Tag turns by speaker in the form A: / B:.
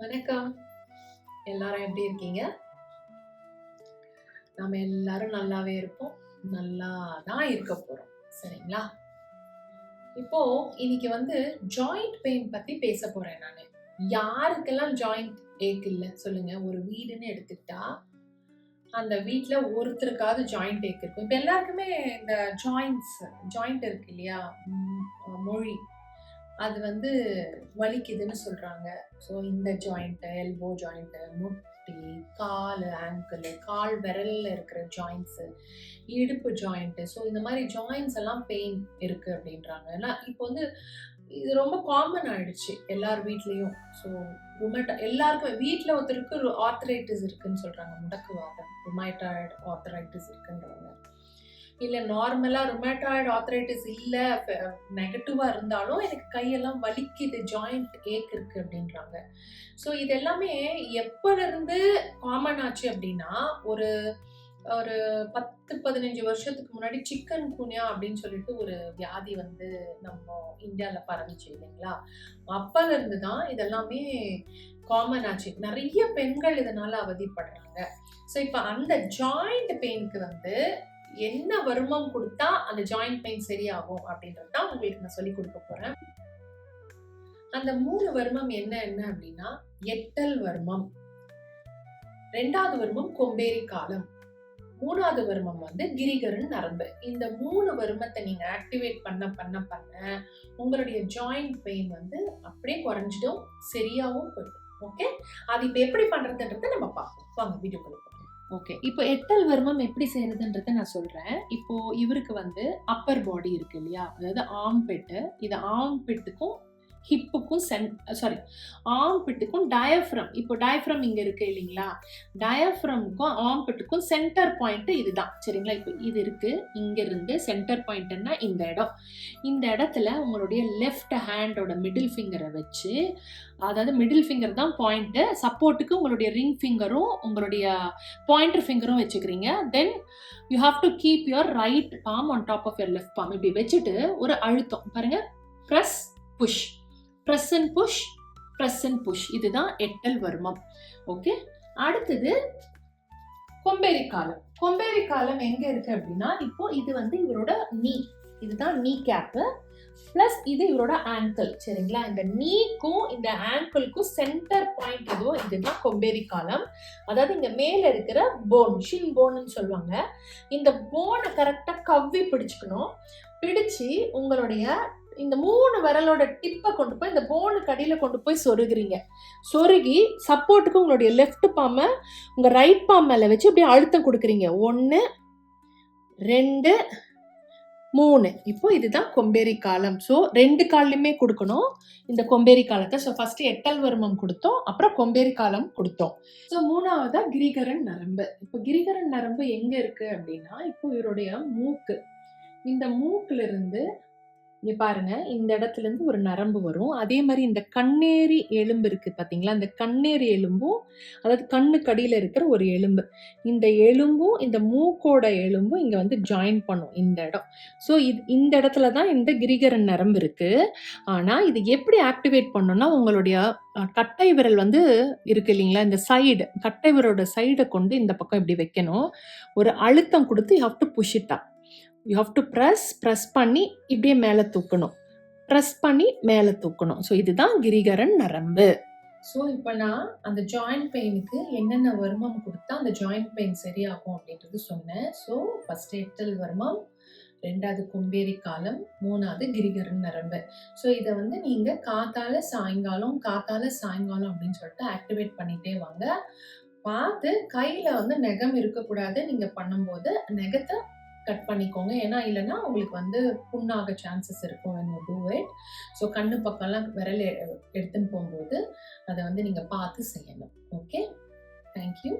A: வணக்கம். எல்லாரும் எப்படி இருக்கீங்க? நாம எல்லாரும் நல்லாவே இருப்போம். நல்லா தான் இருக்க போறோம். சரிங்களா? இப்போ இன்னைக்கு ஜாயிண்ட் பெயின் பத்தி பேச போறேன் நானு. யாருக்கெல்லாம் ஜாயிண்ட் ஏக் இல்ல சொல்லுங்க? ஒரு வீடுன்னு எடுத்துக்கிட்டா, அந்த வீட்ல ஒருத்தருக்காவது ஜாயிண்ட் ஏக் இருக்கும். இப்ப எல்லாருக்குமே இந்த ஜாயிண்ட் இருக்கு இல்லையா? மொழி. அது வலிக்குதுன்னு சொல்றாங்க. ஸோ இந்த ஜாயிண்ட், எல்போ ஜாயிண்ட், முட்டி, கால், ஆங்கிள், கால் விரல்ல இருக்கிற ஜாயிண்ட்ஸ், இடுப்பு ஜாயிண்ட். ஸோ இந்த மாதிரி ஜாயிண்ட்ஸ் எல்லாம் பெயின் இருக்கு அப்படின்றாங்க. ஏன்னா இப்போ இது ரொம்ப காமன் ஆயிடுச்சு எல்லார் வீட்லயும். ஸோ எல்லாருக்கும் வீட்ல ஒருத்தருக்கு ஆர்த்தரைட்டிஸ் இருக்குன்னு சொல்றாங்க. முடக்குவாதம், ருமைட்டாய்டு ஆர்த்தரைட்டிஸ் இருக்குன்றாங்க. இல்ல நார்மலா ருமேட்டாய்டு ஆர்த்தரைட்டிஸ் இல்ல, நெகட்டிவா இருந்தாலும் எனக்கு கையெல்லாம் வலிக்குது, ஜாயிண்ட் ஏக் இருக்கு அப்படின்றாங்க. ஸோ இது எல்லாமே எப்போலிருந்து காமன் ஆச்சு அப்படின்னா, ஒரு ஒரு 10-15 வருஷத்துக்கு முன்னாடி சிக்கன் குனியா அப்படின்னு சொல்லிட்டு ஒரு வியாதி நம்ம இந்தியால பரவுச்சு இல்லைங்களா? அப்பல இருந்து தான் இதெல்லாமே காமன் ஆச்சு. நிறைய பெண்கள் இதனால அவதிப்படுறாங்க. ஸோ இப்ப அந்த ஜாயிண்ட் பெயினுக்கு என்ன வருமம் கொடுத்தா அந்த ஜாயிண்ட் பெயின் சரியாகும் அப்படின்றது தான் உங்களுக்கு நான் சொல்லி கொடுக்க போறேன். அந்த 3 வருமம் என்ன அப்படின்னா, எட்டல் வருமம், 2வது வருமம் கொம்பேரி காலம், 3வது வருமம் கிரிகரன் நரம்பு. இந்த 3 வருமத்தை நீங்க ஆக்டிவேட் பண்ண உங்களுடைய ஜாயிண்ட் பெயின் அப்படியே குறைஞ்சிடும், சரியாவும் போயிடும். ஓகே, அது இப்ப எப்படி பண்றதுன்றதை நம்ம பார்ப்போம். வாங்க வீடியோக்குள்ள போகலாம். ஓகே, இப்போ எட்டல் வருமம் எப்படி செய்யறதுன்றத நான் சொல்றேன். இப்போ இவருக்கு அப்பர் பாடி இருக்கு இல்லையா, அதாவது ஆர்ம் பெட்டு. இது ஆர்ம் பெட்டுக்கும் ஹிப்புக்கும் ஆர்ம் பிட்டுக்கும் டயஃப்ரம். இப்போ டயஃப்ரம் இங்க இருக்கு இல்லைங்களா, டயஃப்ரமுக்கும் ஆர்ம் பிட்டுக்கும் சென்டர் பாயிண்ட் இதுதான். சரிங்களா? இப்போ இது இருக்கு, இங்க இருந்து சென்டர் பாயிண்ட்னா இந்த இடம். இந்த இடத்துல உங்களுடைய லெஃப்ட் ஹேண்டோட மிடில் ஃபிங்கரை வச்சு, அதாவது மிடில் ஃபிங்கர் தான் பாயிண்ட், சப்போர்ட்டுக்கு உங்களுடைய ரிங் ஃபிங்கரும் உங்களுடைய பாயிண்டர் ஃபிங்கரும் வச்சுக்கிறீங்க. Then you have to keep your right palm on top of your left palm. இப்படி வச்சுட்டு ஒரு அழுத்தம் பாருங்க, press push, press and push, press and push. இதுதான் எட்டல் வருமம். ஓகே, அடுத்தது கொம்பேரி காலம். கொம்பேரி காலம் எங்க இருக்கு அப்படின்னா, இப்போ இது இவரோட நீ, இதுதான் நீ கேப்பு, பிளஸ் இது இவரோட ஆங்கிள். சரிங்களா? இந்த நீக்கும் இந்த ஆங்கிள்க்கும் சென்டர் பாயிண்ட் எதுவோ இதுதான் கொம்பேரி காலம். அதாவது இங்க மேல இருக்கிற போன், ஷின் போன்னு சொல்லுவாங்க. இந்த போனை கரெக்டா கவ்வி பிடிச்சுக்கணும். பிடிச்சு உங்களுடைய இந்த 3 விரலோட டிப்பை கொண்டு போய் இந்த போனுக்கு அடியில கொண்டு போய் சொருகிறீங்க. சொருகி சப்போர்ட்டுக்கு உங்களுடைய லெஃப்ட் பாமை உங்க ரைட் பாம் மேல வச்சு அப்படியே அழுத்தம் கொடுக்குறீங்க. 1 2 3. இப்போ இதுதான் கொம்பேரி காலம். ஸோ 2 கால்லையுமே கொடுக்கணும் இந்த கொம்பேரி காலத்தை. ஸோ ஃபர்ஸ்ட் எட்டல் வருமம் கொடுத்தோம், அப்புறம் கொம்பேரி காலம் கொடுத்தோம். ஸோ 3வதா கிரிகரன் நரம்பு. இப்போ கிரிகரன் நரம்பு எங்க இருக்கு அப்படின்னா, இப்போ இவருடைய மூக்கு, இந்த மூக்குல இருந்து இங்க பாருங்க, இந்த இடத்துல இருந்து ஒரு நரம்பு வரும். அதே மாதிரி இந்த கண்ணேரி எலும்பு இருக்கு பாத்தீங்களா, இந்த கண்ணேரி எலும்பும், அதாவது கண்ணுக்கு அடியில இருக்கிற ஒரு எலும்பு, இந்த எலும்பும் இந்த மூக்கோட எலும்பும் இங்க ஜாயின் பண்ணும் இந்த இடம். ஸோ இந்த இடத்துல தான் இந்த கிரிகரன் நரம்பு இருக்கு. ஆனா இது எப்படி ஆக்டிவேட் பண்ணணும்னா, உங்களுடைய கட்டை விரல் இருக்கு இல்லைங்களா, இந்த சைடு கட்டை விரலோட சைடை கொண்டு இந்த பக்கம் இப்படி வைக்கணும். ஒரு அழுத்தம் கொடுத்து you have to push it up. You have to press பண்ணி இப்படியே மேலே தூக்கணும், ப்ரெஸ் பண்ணி மேலே தூக்கணும். ஸோ இதுதான் கிரிகரன் நரம்பு. ஸோ இப்போ நான் அந்த ஜாயிண்ட் பெயினுக்கு என்னென்ன வருமம் கொடுத்தா அந்த ஜாயிண்ட் பெயின் சரியாகும் அப்படின்றது சொன்னேன். ஸோ ஃபர்ஸ்ட் எட்டல் வருமம், 2வது கொம்பேரி காலம், 3வது கிரிகரன் நரம்பு. ஸோ இதை நீங்கள் காத்தால சாயங்காலம் அப்படின்னு சொல்லிட்டு ஆக்டிவேட் பண்ணிட்டே வாங்க. பார்த்து கையில் நகம் இருக்கக்கூடாது. நீங்கள் பண்ணும்போது நகத்தை கட் பண்ணிக்கோங்க. ஏன்னா இல்லைன்னா உங்களுக்கு புண்ணாக சான்சஸ் இருக்கும் when you do it. So கண்ணு பக்கம்லாம் விரல் எடுத்துன்னு போகும்போது அதை நீங்கள் பார்த்து செய்யணும். Okay, thank you.